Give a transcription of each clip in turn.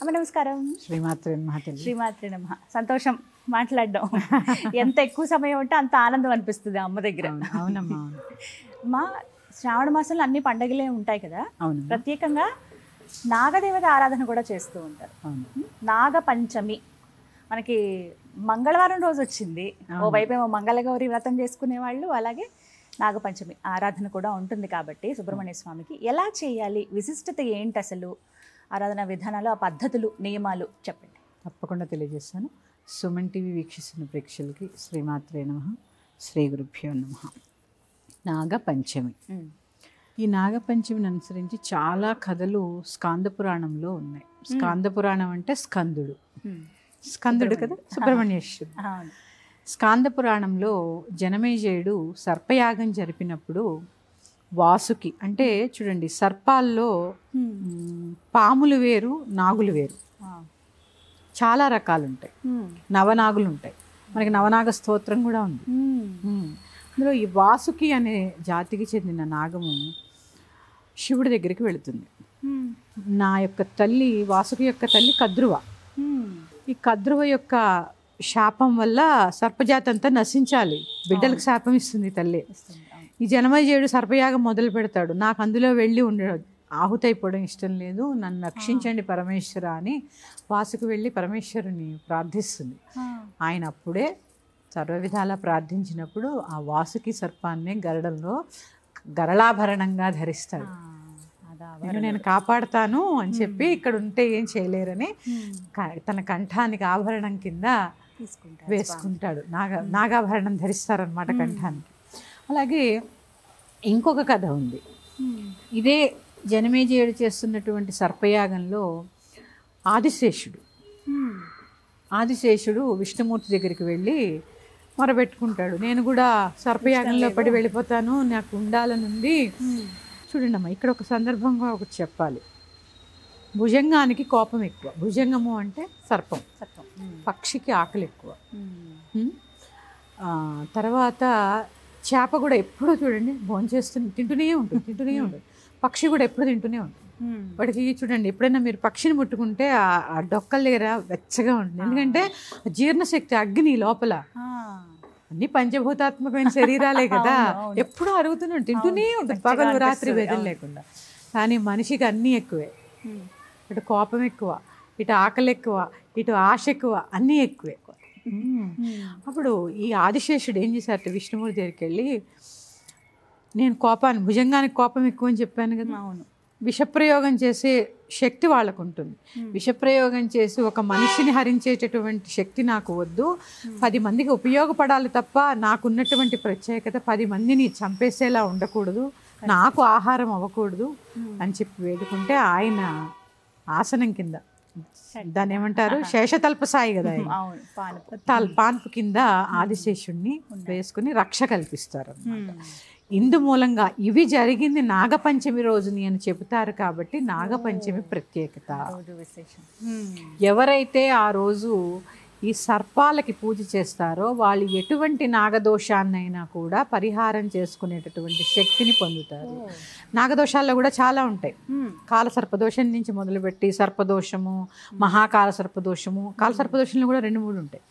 అమ్మ నమస్కారం. శ్రీమాత్రే నమః. శ్రీమాత్రే నమః. సంతోషం మాట్లాడడం. ఎంత ఎక్కువ సమయం ఉంటే అంత ఆనందం అనిపిస్తుంది అమ్మ దగ్గర. అవునమ్మా. మా శ్రావణ మాసంలో అన్ని పండుగలే ఉంటాయి కదా, అవును. ప్రత్యేకంగా నాగదేవత ఆరాధన కూడా చేస్తూ ఉంటారు. నాగ పంచమి మనకి మంగళవారం రోజు వచ్చింది. ఓవైపేమో మంగళగౌరి వ్రతం చేసుకునే వాళ్ళు, అలాగే నాగపంచమి ఆరాధన కూడా ఉంటుంది. కాబట్టి సుబ్రహ్మణ్య స్వామికి ఎలా చేయాలి, విశిష్టత ఏంటి, అసలు ఆరాధన విధానాలు, ఆ పద్ధతులు, నియమాలు చెప్పండి. తప్పకుండా తెలియజేస్తాను. సుమన్ టీవీ వీక్షిస్తున్న ప్రేక్షకులకి శ్రీమాత్రే నమః, శ్రీ గురుభ్యో నమః. నాగపంచమి. ఈ నాగపంచమిని అనుసరించి చాలా కథలు స్కాంద పురాణంలో ఉన్నాయి. స్కాంద పురాణం అంటే స్కందుడు, స్కందుడు కదా, సుబ్రహ్మణ్యేశ్వరుడు. స్కాంద పురాణంలో జనమేజయుడు సర్పయాగం జరిపినప్పుడు వాసుకి, అంటే చూడండి, సర్పాల్లో పాములు వేరు, నాగులు వేరు, చాలా రకాలు ఉంటాయి. నవనాగులు ఉంటాయి. మనకి నవనాగ స్తోత్రం కూడా ఉంది. అందులో ఈ వాసుకి అనే జాతికి చెందిన నాగము శివుడి దగ్గరికి వెళుతుంది. నా యొక్క తల్లి, వాసుకి యొక్క తల్లి కద్రువ. ఈ కద్రువ యొక్క శాపం వల్ల సర్పజాతి అంతా నశించాలి, బిడ్డలకు శాపం ఇస్తుంది తల్లి. ఈ జనమేజయుడు సర్పయాగం మొదలు పెడతాడు. నాకు అందులో వెళ్ళి ఆహుతి అయిపోవడం ఇష్టం లేదు, నన్ను రక్షించండి పరమేశ్వర అని వాసుకు వెళ్ళి పరమేశ్వరుని ప్రార్థిస్తుంది. ఆయన అప్పుడే సర్వ విధాలా ప్రార్థించినప్పుడు ఆ వాసుకి సర్పాన్ని గరడంలో గరళాభరణంగా ధరిస్తాడు. నేను కాపాడుతాను అని చెప్పి, ఇక్కడ ఉంటే ఏం చేయలేరని తన కంఠానికి ఆభరణం కింద వేసుకుంటాడు. నాగాభరణం ధరిస్తారనమాట కంఠానికి. అలాగే ఇంకొక కథ ఉంది. ఇదే జనమేజయుడు చేస్తున్నటువంటి సర్పయాగంలో ఆదిశేషుడు విష్ణుమూర్తి దగ్గరికి వెళ్ళి మొరబెట్టుకుంటాడు. నేను కూడా సర్పయాగంలో పడి వెళ్ళిపోతాను, నాకు ఉండాలనుంది. చూడండి అమ్మా, ఇక్కడ ఒక సందర్భంగా ఒకటి చెప్పాలి. భుజంగానికి కోపం ఎక్కువ. భుజంగము అంటే సర్పం. పక్షికి ఆకలి ఎక్కువ. తర్వాత చేప కూడా ఎప్పుడూ చూడండి తింటూనే ఉంటుంది. పక్షి కూడా ఎప్పుడు తింటూనే ఉంటుంది. వాడికి చూడండి, ఎప్పుడైనా మీరు పక్షిని ముట్టుకుంటే ఆ డొక్కల దగ్గర వెచ్చగా ఉంటుంది. ఎందుకంటే జీర్ణశక్తి, అగ్ని లోపల. అన్ని పంచభూతాత్మకమైన శరీరాలే కదా, ఎప్పుడూ అరుగుతూనే తింటూనే ఉంటుంది, పగలు రాత్రి వెదలు లేకుండా. కానీ మనిషికి అన్నీ ఎక్కువే. ఇటు కోపం ఎక్కువ, ఇటు ఆకలి ఎక్కువ, ఇటు ఆశ ఎక్కువ, అన్నీ ఎక్కువే. అప్పుడు ఈ ఆదిశేషుడు ఏం చేశారట, విష్ణుమూర్తి దగ్గరికి వెళ్ళి, నేను భుజంగానికి కోపం ఎక్కువ అని చెప్పాను కదా, అవును, విషప్రయోగం చేసే శక్తి వాళ్ళకు ఉంటుంది. విషప్రయోగం చేసి ఒక మనిషిని హరించేటటువంటి శక్తి నాకు వద్దు, 10 మందికి ఉపయోగపడాలి తప్ప నాకున్నటువంటి ప్రత్యేకత 10 మందిని చంపేసేలా ఉండకూడదు, నాకు ఆహారం అవ్వకూడదు అని చెప్పి వేడుకుంటే, ఆయన ఆసనం కింద, దాన్ని ఏమంటారు, శేషతల్పసాయి కదా, పాన్పు కింద ఆదిశేషుణ్ణి వేసుకుని రక్ష కల్పిస్తారు. ఇందు మూలంగా ఇవి జరిగింది నాగపంచమి రోజుని అని చెబుతారు. కాబట్టి నాగపంచమి ప్రత్యేకత. ఎవరైతే ఆ రోజు ఈ సర్పాలకి పూజ చేస్తారో వాళ్ళు ఎటువంటి నాగదోషాన్నైనా కూడా పరిహారం చేసుకునేటటువంటి శక్తిని పొందుతారు. నాగదోషాల్లో కూడా చాలా ఉంటాయి. కాల సర్పదోషం నుంచి మొదలుపెట్టి సర్పదోషము, మహాకాల సర్పదోషము, కాల సర్పదోషంలో కూడా 2-3 ఉంటాయి.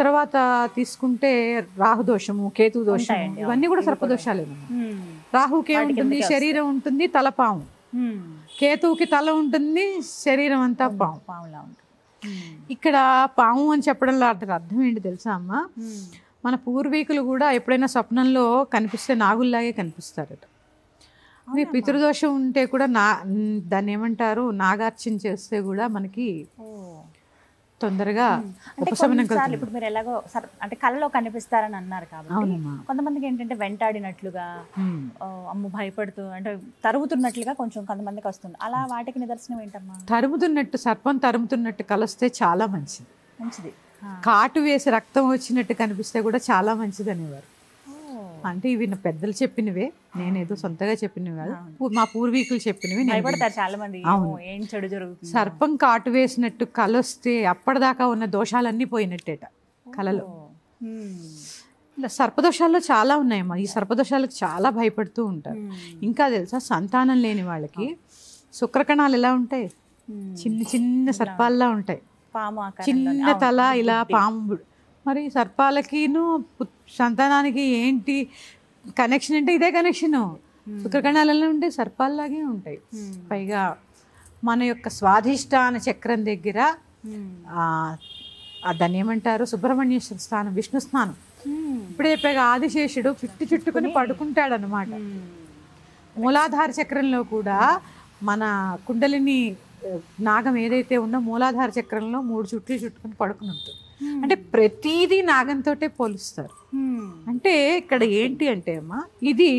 తర్వాత తీసుకుంటే రాహుదోషము, కేతు దోషము, ఇవన్నీ కూడా సర్పదోషాలే. రాహుకి ఉంటుంది, శరీరం ఉంటుంది, తలపాము. కేతువుకి తల ఉంటుంది, శరీరం అంతా పాములా ఉంటుంది. ఇక్కడ పాము అని చెప్పడంలో అర్థం ఏంటి తెలుసా అమ్మ? మన పూర్వీకులు కూడా ఎప్పుడైనా స్వప్నంలో కనిపిస్తే నాగుల్లాగే కనిపిస్తారట. పితృదోషం ఉంటే కూడా దాన్ని ఏమంటారు, నాగార్చన చేస్తే కూడా మనకి తొందరగా ఉపశమనం కలుగుతుంది. ఇప్పుడు మీరు ఎలాగో అంటే కళ్ళలో కనిపిస్తారని అన్నారు కాబట్టి, కొంతమందికి ఏంటంటే వెంటాడినట్లుగా, అమ్మ భయపడుతూ, అంటే తరుగుతున్నట్లుగా కొంచెం కొంతమందికి వస్తుంది. అలా వాటికి నిదర్శనం ఏంటమ్మా? తరుముతున్నట్టు, సర్పం తరుముతున్నట్టు కలిస్తే చాలా మంచిది. కాటు వేసి రక్తం వచ్చినట్టు కనిపిస్తే కూడా చాలా మంచిది అనేవారు. అంటే ఇవి నా పెద్దలు చెప్పినవే, నేనేదో సొంతగా చెప్పినవి కాదు, మా పూర్వీకులు చెప్పినవి. చాలా మంది ఏం చెడు జరుగుతుంది, సర్పం కాటు వేసినట్టు కలొస్తే అప్పటిదాకా ఉన్న దోషాలన్నీ పోయినట్టేట కలలో. ఇలా సర్పదోషాల్లో చాలా ఉన్నాయమ్మా. ఈ సర్పదోషాలకు చాలా భయపడుతూ ఉంటారు. ఇంకా తెలుసా, సంతానం లేని వాళ్ళకి శుక్రకణాలు ఎలా ఉంటాయి, చిన్న చిన్న సర్పాల్లా ఉంటాయి, పాము ఆకారంలో. చిన్న తల ఇలా పాము. మరి సర్పాలకిను సంతానానికి ఏంటి కనెక్షన్ అంటే ఇదే కనెక్షను. శుక్రకణాలలో ఉండే సర్పాల్లాగే ఉంటాయి. పైగా మన యొక్క స్వాధిష్టాన చక్రం దగ్గర దాన్ని ఏమంటారు, సుబ్రహ్మణ్యేశ్వర స్థానం, విష్ణు స్నానం. ఇప్పుడు చెప్పాక ఆదిశేషుడు పిట్టి చుట్టుకుని పడుకుంటాడు అనమాట. మూలాధార చక్రంలో కూడా మన కుండలిని నాగం ఏదైతే ఉందో మూలాధార చక్రంలో 3 చుట్లు చుట్టుకుని పడుకుని ఉంటుంది. అంటే ప్రతిదీ నాగంతోటే పోలుస్తారు. అంటే ఇక్కడ ఏంటి అంటే అమ్మా, ఇది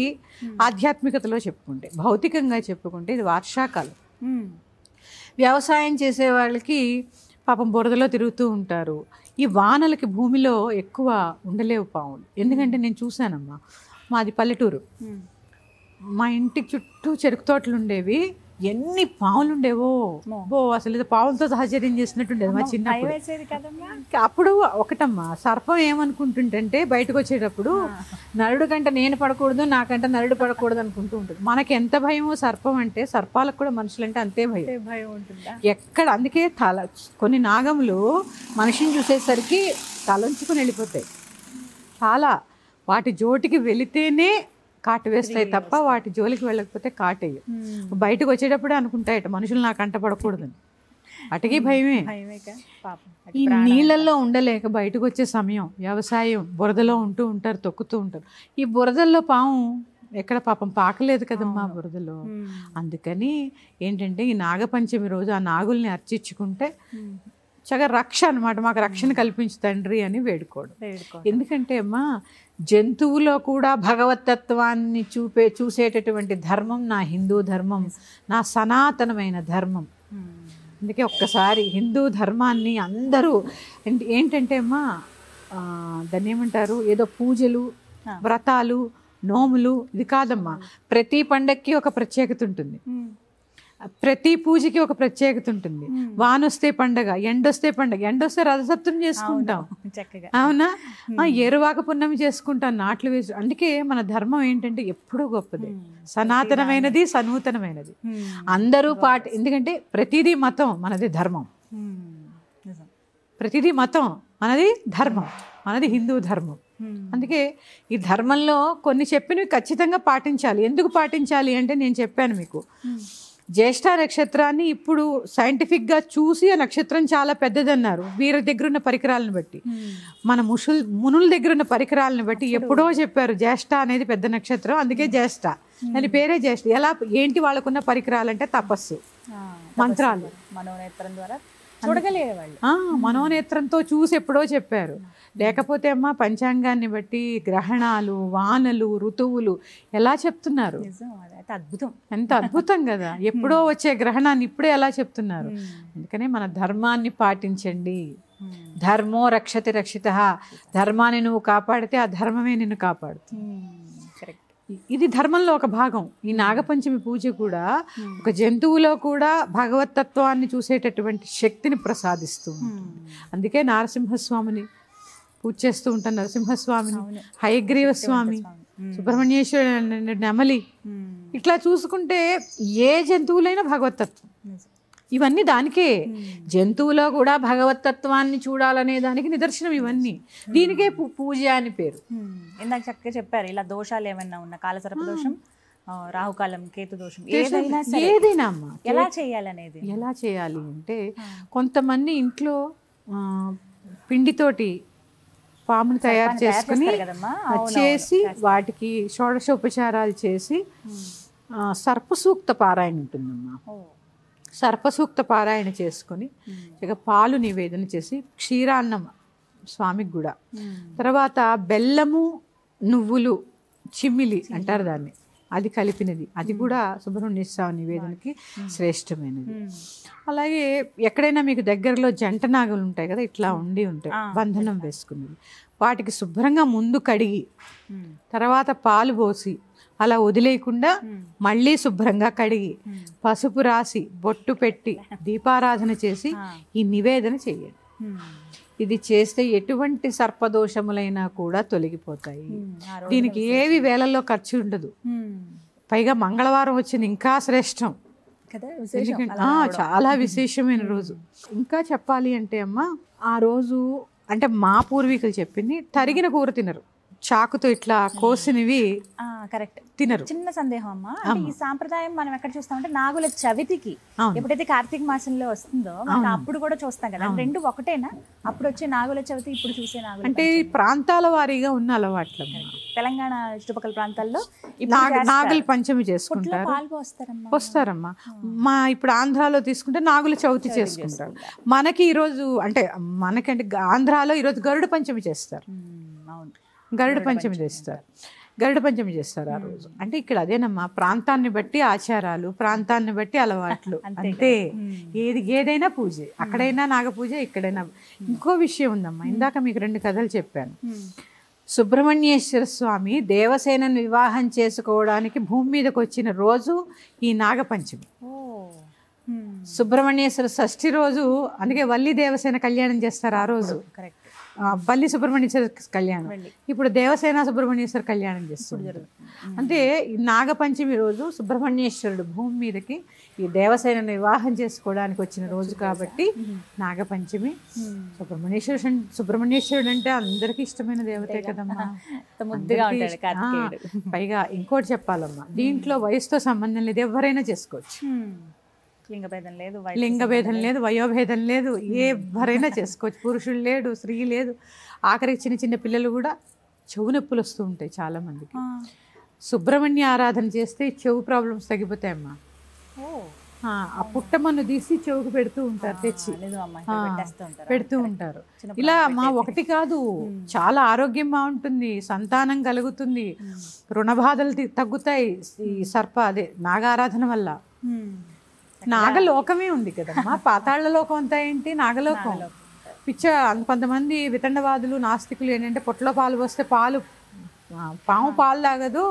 ఆధ్యాత్మికతలో చెప్పుకుంటే, భౌతికంగా చెప్పుకుంటే ఇది వర్షాకాలం. వ్యవసాయం చేసే వాళ్ళకి పాపం బురదలో తిరుగుతూ ఉంటారు. ఈ వానలకి భూమిలో ఎక్కువ ఉండలేవు పాములు. ఎందుకంటే నేను చూశానమ్మా, మాది పల్లెటూరు, మా ఇంటికి చుట్టూ చెరుకు తోటలు ఉండేవి. ఎన్ని పాములు ఉండేవో, అసలు ఇది పావులతో సహచర్యం చేసినట్టుండేది మా చిన్నప్పుడు. అప్పుడు ఒకటమ్మా, సర్పం ఏమనుకుంటుంటే బయటకు వచ్చేటప్పుడు నరుడు కంటే నేను పడకూడదు, నాకంటే నరుడు పడకూడదు అనుకుంటూ ఉంటుంది. మనకి ఎంత భయమో సర్పం అంటే, సర్పాలకు కూడా మనుషులంటే అంతే భయం ఉంటుంది. ఎక్కడ అందుకే కొన్ని నాగములు మనిషిని చూసేసరికి తలంచుకుని వెళ్ళిపోతాయి. చాలా వాటి జోటికి వెళితేనే కాటు వేస్తాయి తప్ప వాటి జోలికి వెళ్ళకపోతే కాటేయ. బయటకు వచ్చేటప్పుడే అనుకుంటాయట మనుషులు నాకు అంట పడకూడదని. వాటికి భయమే. ఈ నీళ్ళల్లో ఉండలేక బయటకు వచ్చే సమయం, వ్యవసాయం బురదలో ఉంటూ ఉంటారు, తొక్కుతూ ఉంటారు. ఈ బురదల్లో పాము ఎక్కడ పాపం పాకలేదు కదమ్మా బురదలో. అందుకని ఏంటంటే ఈ నాగపంచమి రోజు ఆ నాగుల్ని అర్చించుకుంటే చక్కగా రక్ష అనమాట, మాకు రక్షణ కల్పించు తండ్రి అని వేడుకోవడం. ఎందుకంటే అమ్మా, జంతువులో కూడా భగవతత్వాన్ని చూసేటటువంటి ధర్మం నా హిందూ ధర్మం, నా సనాతనమైన ధర్మం. అందుకే ఒక్కసారి హిందూ ధర్మాన్ని అందరూ ఏంటంటే అమ్మా, దాన్ని ఏమంటారు, ఏదో పూజలు వ్రతాలు నోములు ఇది కాదమ్మా. ప్రతి పండక్కి ఒక ప్రత్యేకత ఉంటుంది, ప్రతి పూజకి ఒక ప్రత్యేకత ఉంటుంది. వానొస్తే పండగ, ఎండొస్తే పండగ. ఎండొస్తే రథసప్తమి చేసుకుంటాం, అవునా, ఏరువాక పున్నమి చేసుకుంటాం, నాట్లు వేసి. అందుకే మన ధర్మం ఏంటంటే ఎప్పుడూ గొప్పది, సనాతనమైనది, సనూతనమైనది. అందరూ ఎందుకంటే ప్రతిదీ మతం, మనది ధర్మం. ప్రతిదీ మతం, మనది ధర్మం, మనది హిందూ ధర్మం. అందుకే ఈ ధర్మంలో కొన్ని చెప్పినవి ఖచ్చితంగా పాటించాలి. ఎందుకు పాటించాలి అంటే నేను చెప్పాను మీకు, జ్యేష్ఠ నక్షత్రాన్ని ఇప్పుడు సైంటిఫిక్గా చూసి ఆ నక్షత్రం చాలా పెద్దదన్నారు వీరి దగ్గర ఉన్న పరికరాలను బట్టి. మన మునుల దగ్గర ఉన్న పరికరాలను బట్టి ఎప్పుడో చెప్పారు జ్యేష్ఠ అనేది పెద్ద నక్షత్రం, అందుకే జ్యేష్ఠ, దాని పేరే జ్యేష్ఠ. ఎలా ఏంటి వాళ్ళకున్న పరికరాలంటే తపస్సు, మంత్రాలు, మనోనేత్రం ద్వారా చూడగలిగేవాళ్ళు, మనోనేత్రంతో చూసి ఎప్పుడో చెప్పారు. లేకపోతే అమ్మ పంచాంగాన్ని బట్టి గ్రహణాలు, వానలు, ఋతువులు ఎలా చెప్తున్నారు, అద్భుతం, ఎంత అద్భుతం కదా. ఎప్పుడో వచ్చే గ్రహణాన్ని ఇప్పుడే ఎలా చెప్తున్నారు. అందుకనే మన ధర్మాన్ని పాటించండి. ధర్మో రక్షతి రక్షితః, ధర్మాన్ని నువ్వు కాపాడితే ఆ ధర్మమే నిన్ను కాపాడుతుంది. ఇది ధర్మంలో ఒక భాగం. ఈ నాగపంచమి పూజ కూడా ఒక జంతువులో కూడా భగవతత్వాన్ని చూసేటటువంటి శక్తిని ప్రసాదిస్తూ ఉంటుంది. అందుకే నరసింహస్వామిని పూజ చేస్తూ ఉంటాను, నరసింహస్వామిని, హయగ్రీవ స్వామి, సుబ్రహ్మణ్యేశ్వరుడు, నెమలి. ఇట్లా చూసుకుంటే ఏ జంతువులైనా భగవతత్వం, ఇవన్నీ దానికే. జంతువులో కూడా భగవతత్వాన్ని చూడాలనే దానికి నిదర్శనం ఇవన్నీ. దీనికే పూజ అని పేరు. ఇందాక చక్కగా చెప్పారు, ఇలా దోషాలు ఏమైనా ఉన్న కాలసర్ప దోషం, రాహుకాలం, కేతు దోషం, ఏదైనా అమ్మా ఎలా చేయాలనేది. ఎలా చేయాలి అంటే, కొంతమంది ఇంట్లో పిండితోటి పామును తయారు చేసుకుని చేసి వాటికి షోడశోపచారాలు చేసి సర్పసూక్త పారాయణ ఉంటుందమ్మా. సర్పసూక్త పారాయణ చేసుకొని ఇక పాలు నివేదన చేసి క్షీరాన్నం స్వామికి కూడా, తర్వాత బెల్లము, నువ్వులు, చిమ్మిలి అంటారు దాన్ని, అది కలిపినది, అది కూడా సుబ్రహ్మణ్య స్వామి నివేదనకి శ్రేష్టమైనది. అలాగే ఎక్కడైనా మీకు దగ్గరలో జంట నాగులు ఉంటాయి కదా, ఇట్లా ఉంటాయి బంధనం వేసుకునేది, వాటికి శుభ్రంగా ముందు కడిగి తర్వాత పాలు పోసి అలా వదిలేయకుండా మళ్ళీ శుభ్రంగా కడిగి పసుపు రాసి బొట్టు పెట్టి దీపారాధన చేసి ఈ నివేదన చేయండి. ఇది చేస్తే ఎటువంటి సర్పదోషములైనా కూడా తొలగిపోతాయి. దీనికి ఏవి వేలల్లో ఖర్చు ఉండదు. పైగా మంగళవారం వచ్చింది ఇంకా శ్రేష్టం. కదా విశేషం. చాలా విశేషమైన రోజు. ఇంకా చెప్పాలి అంటే అమ్మ, ఆ రోజు అంటే మా పూర్వీకులు చెప్పింది, తరిగిన కూర తినరు, చాకుతో ఇట్లా కోసినవి కరెక్ట్ తినరు. చిన్న సందేహం అమ్మా, అంటే ఈ సాంప్రదాయం మనం ఎక్కడ చూస్తామంటే నాగుల చవితికి ఎప్పుడైతే కార్తీక మాసంలో వస్తుందో మనకి అప్పుడు కూడా చూస్తాం కదా, రెండు ఒకటేనా? అప్పుడు వచ్చే నాగుల చవితి ఇప్పుడు చూసే నాగుల అంటే ప్రాంతాల వారీగా ఉన్న అలవాట్లు. తెలంగాణ చుట్టుపక్కల ప్రాంతాల్లో నాగుల పంచమి చేసుకుంటారు, వస్తారమ్మా. మా ఇప్పుడు ఆంధ్రాలో తీసుకుంటే నాగుల చవితి చేసుకుంటారు. మనకి ఈరోజు అంటే మనకంటే ఆంధ్రాలో ఈరోజు గరుడ పంచమి చేస్తారు. గరుడ పంచమి చేస్తారు, గరుడ పంచమి చేస్తారు ఆ రోజు. అంటే ఇక్కడ అదేనమ్మా, ప్రాంతాన్ని బట్టి ఆచారాలు, ప్రాంతాన్ని బట్టి అలవాట్లు, అంతే. ఏదైనా పూజే, అక్కడైనా నాగ పూజ, ఇక్కడైనా. ఇంకో విషయం ఉందమ్మా, ఇందాక మీకు 2 కథలు చెప్పాను. సుబ్రహ్మణ్యేశ్వర స్వామి దేవసేనను వివాహం చేసుకోవడానికి భూమి మీదకి వచ్చిన రోజు ఈ నాగపంచమి. సుబ్రహ్మణ్యేశ్వర షష్ఠి రోజు, అందుకే వల్లి దేవసేన కళ్యాణం చేస్తారు ఆ రోజు. వల్లి సుబ్రహ్మణ్యేశ్వర కళ్యాణం, ఇప్పుడు దేవసేన సుబ్రహ్మణ్యేశ్వర కళ్యాణం చేస్తున్నారు. అంటే ఈ నాగపంచమి రోజు సుబ్రహ్మణ్యేశ్వరుడు భూమి మీదకి ఈ దేవసేనను వివాహం చేసుకోవడానికి వచ్చిన రోజు కాబట్టి నాగపంచమి. సుబ్రహ్మణ్యేశ్వరుడు అంటే అందరికీ ఇష్టమైన దేవతే కదమ్మా. పైగా ఇంకోటి చెప్పాలమ్మా, దీంట్లో వయసుతో సంబంధం లేదు, ఎవరైనా చేసుకోవచ్చు. లింగభేదం లేదు, వయోభేదం లేదు, ఎవరైనా చేసుకోవచ్చు. పురుషులు లేడు, స్త్రీ లేదు. ఆఖరికి చిన్న చిన్న పిల్లలు కూడా చెవు నొప్పులు వస్తూ ఉంటాయి చాలా మందికి. సుబ్రహ్మణ్య ఆరాధన చేస్తే చెవు ప్రాబ్లమ్స్ తగ్గిపోతాయమ్మా. ఆ పుట్టమన్ను తీసి చెవుకు పెడుతూ ఉంటారు, తెచ్చి పెడుతూ ఉంటారు. ఇలా మా ఒకటి కాదు, చాలా ఆరోగ్యం బాగుంటుంది, సంతానం కలుగుతుంది, రుణబాధలు తగ్గుతాయి ఈ అదే నాగారాధన వల్ల. నాగలోకమే ఉంది కదమ్మా, పాతాళ లోకం అంతా ఏంటి నాగలోకం. కొంతమంది వితండవాదులు, నాస్తికులు ఏంటంటే పొట్టలో పాలు పోస్తే పాము పాలు తాగదు,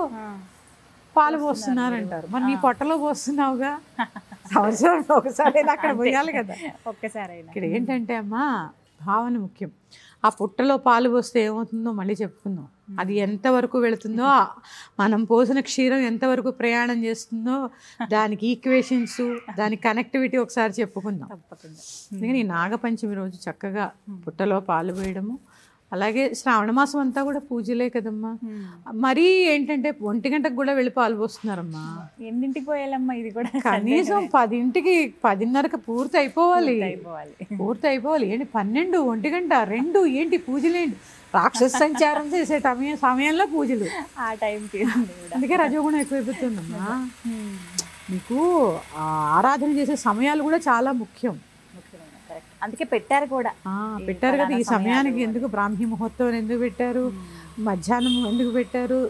పాలు పోస్తున్నారంటారు. మరి నీ పొట్టలో పోస్తున్నావుగా, సంవత్సరం ఒకసారి అక్కడ పోయాలి కదా. ఒక్కసారి ఇక్కడ ఏంటంటే అమ్మా, భావన ముఖ్యం. ఆ పుట్టలో పాలు పోస్తే ఏమవుతుందో మళ్ళీ చెప్పుకుందాం. అది ఎంతవరకు వెళుతుందో, మనం పోసిన క్షీరం ఎంతవరకు ప్రయాణం చేస్తుందో, దానికి ఈక్వేషన్స్, దాని కనెక్టివిటీ ఒకసారి చెప్పుకుందాం. అందుకని ఈ నాగపంచమి రోజు చక్కగా పుట్టలో పాలు పోయడము, అలాగే శ్రావణ మాసం అంతా కూడా పూజలే కదమ్మా. మరీ ఏంటంటే 1 గంటకు కూడా వెళ్ళి పాలు పోస్తున్నారమ్మా. ఎన్నింటికి పోయాలమ్మా? ఇది కూడా కనీసం 10కి 10:30కి పూర్తి అయిపోవాలి. ఏంటి 12, 1 గంట, 2 ఏంటి పూజలేంటి? రాక్షస సంచారం చేసే సమయంలో పూజలు ఆ టైంకి. అందుకే రజోగుణం ఎక్కువైపోతుందమ్మా. మీకు ఆరాధన చేసే సమయాలు కూడా చాలా ముఖ్యం. అందుకే పెట్టారు కదా ఈ సమయానికి. ఎందుకు బ్రాహ్మీ ముహూర్తం ఎందుకు పెట్టారు, మధ్యాహ్నం ఎందుకు పెట్టారు?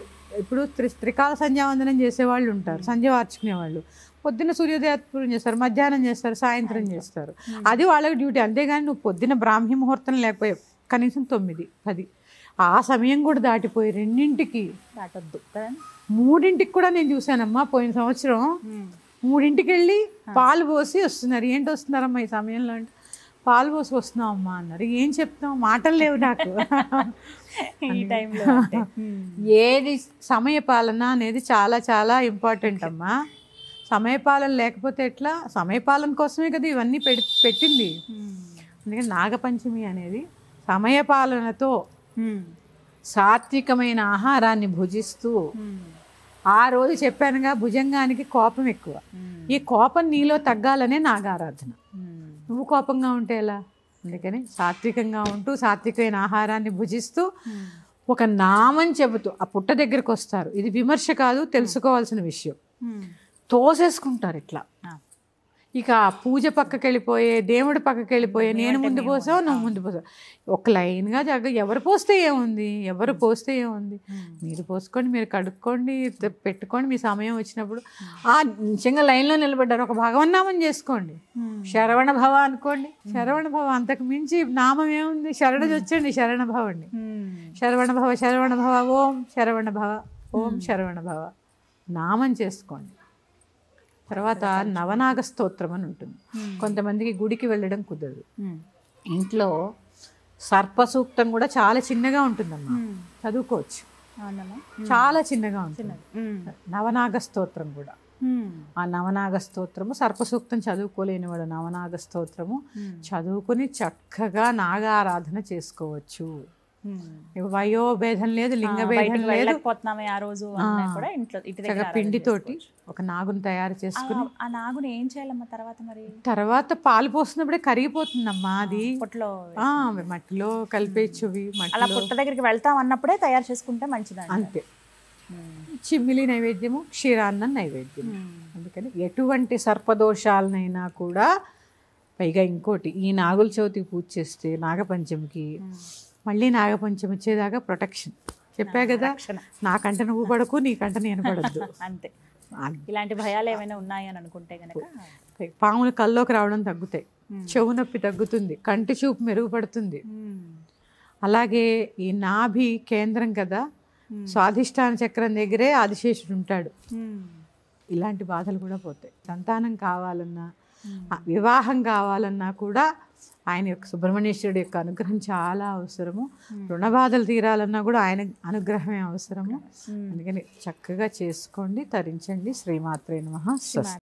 ఇప్పుడు త్రికాల సంధ్యావందనం చేసేవాళ్ళు ఉంటారు, సంధ్య వార్చుకునే వాళ్ళు. పొద్దున్న సూర్యోదయాత్పూర్వం చేస్తారు, మధ్యాహ్నం చేస్తారు, సాయంత్రం చేస్తారు. అది వాళ్ళకి డ్యూటీ. అంతేగాని నువ్వు పొద్దున్న బ్రాహ్మీ ముహూర్తం లేకపోయావు, కనీసం 9, 10 ఆ సమయం కూడా దాటిపోయి 2ంటికి దాటొద్దు, 3ంటికి కూడా నేను చూశానమ్మా. పోయిన సంవత్సరం 3ంటికి వెళ్ళి పాలు పోసి వస్తున్నారు. ఏంటి వస్తున్నారమ్మా ఈ సమయంలో అంటే, పాలు పోసి వస్తున్నాం అమ్మా అన్నారు. ఏం చెప్తాం, మాటలు లేవు నాకు. ఈ టైంలో ఏది సమయపాలన అనేది చాలా చాలా ఇంపార్టెంట్ అమ్మా. సమయపాలన లేకపోతే ఎట్లా? సమయపాలన కోసమే కదా ఇవన్నీ పెట్టింది. అందుకని నాగపంచమి అనేది సమయపాలనతో సాత్వికమైన ఆహారాన్ని భుజిస్తూ, ఆ రోజు చెప్పానుగా భుజంగానికి కోపం ఎక్కువ, ఈ కోపం నీలో తగ్గాలనే నాగారాధన. నువ్వు కోపంగా ఉంటే ఎలా? అందుకని సాత్వికంగా ఉంటూ సాత్వికమైన ఆహారాన్ని భుజిస్తూ ఒక నామం చెబుతూ ఆ పుట్ట దగ్గరికి వస్తారు. ఇది విమర్శ కాదు, తెలుసుకోవాల్సిన విషయం. తోసేసుకుంటారు ఇట్లా. ఇక పూజ పక్కకి వెళ్ళిపోయే, దేవుడి పక్కకి వెళ్ళిపోయే, నేను ముందు పోసావు, నువ్వు ముందు పోసావు, ఒక లైన్గా ఎవరు పోస్తే ఏముంది, మీరు పోసుకోండి, మీరు కడుక్కోండి, పెట్టుకోండి. మీ సమయం వచ్చినప్పుడు ఆ నిజంగా లైన్లో నిలబడ్డారు, ఒక భగవన్నామం చేసుకోండి, శరవణ భవ అనుకోండి. శరవణ భవ, అంతకు మించి నామం ఏముంది? శరణ వచ్చండి, శరణ భవండి. శరవణ భవ, శరవణ భవ, ఓం శరవణ భవ, ఓం శరవణ భవ నామం చేసుకోండి. తర్వాత నవనాగ స్తోత్రం అని ఉంటుంది. కొంతమందికి గుడికి వెళ్ళడం కుదరదు, ఇంట్లో సర్పసూక్తం కూడా చాలా చిన్నగా ఉంటుందమ్మా, చదువుకోవచ్చు. చాలా చిన్నగా ఉంటుంది నవనాగ స్తోత్రం కూడా. ఆ నవనాగ స్తోత్రము, సర్పసూక్తం చదువుకోలేని వాడు నవనాగ స్తోత్రము చదువుకుని చక్కగా నాగారాధన చేసుకోవచ్చు. వయోభేదం లేదు, లింగభేదం లేదు. వెళ్ళకపోతున్నామే ఆ రోజు అన్నా కూడా ఇంట్లో ఇంటి దగ్గర చక్కగా పిండితోటి ఒక నాగుని తయారు చేసుకుని ఆ నాగుని ఏం చేయాలమ్మా తర్వాత? మరి తర్వాత పాలు పోసినప్పుడే కరిగిపోతుందమ్మా అది. పొట్లో మట్టిలో కలిపేచ్చువి అలా మట్టిలో పుట్ట దగ్గరికి వెళ్తాం అన్నప్పుడే తయారు చేసుకుంటే మంచిదండి. అంతే. చిమ్మిలి నైవేద్యము, క్షీరాన్నం నైవేద్యం. అందుకని ఎటువంటి సర్పదోషాలనైనా కూడా, పైగా ఇంకోటి, ఈ నాగుల చవితికి పూజ చేస్తే నాగపంచమికి మళ్ళీ నాగపంచమి వచ్చేదాకా ప్రొటెక్షన్. చెప్పా కదా, నాకంట నువ్వు పడకు, నీకంట నేను పడద్దు. అంతే. ఇలాంటి భయాలు ఏమైనా ఉన్నాయని అనుకుంటే కనుక పాములు కల్లోకి రావడం తగ్గుతాయి, చెవు నొప్పి తగ్గుతుంది, కంటి చూపు మెరుగుపడుతుంది. అలాగే ఈ నాభి కేంద్రం కదా, స్వాధిష్టాన చక్రం దగ్గరే ఆదిశేషుడు ఉంటాడు. ఇలాంటి బాధలు కూడా పోతాయి. సంతానం కావాలన్నా, వివాహం కావాలన్నా కూడా ఆయన యొక్క సుబ్రహ్మణ్యేశ్వరుడు యొక్క అనుగ్రహం చాలా అవసరము. రుణ బాధలు తీరాలన్నా కూడా ఆయన అనుగ్రహమే అవసరము. అందుకని చక్కగా చేసుకోండి, తరించండి. శ్రీమాత్రే నమః. స్వస్తి.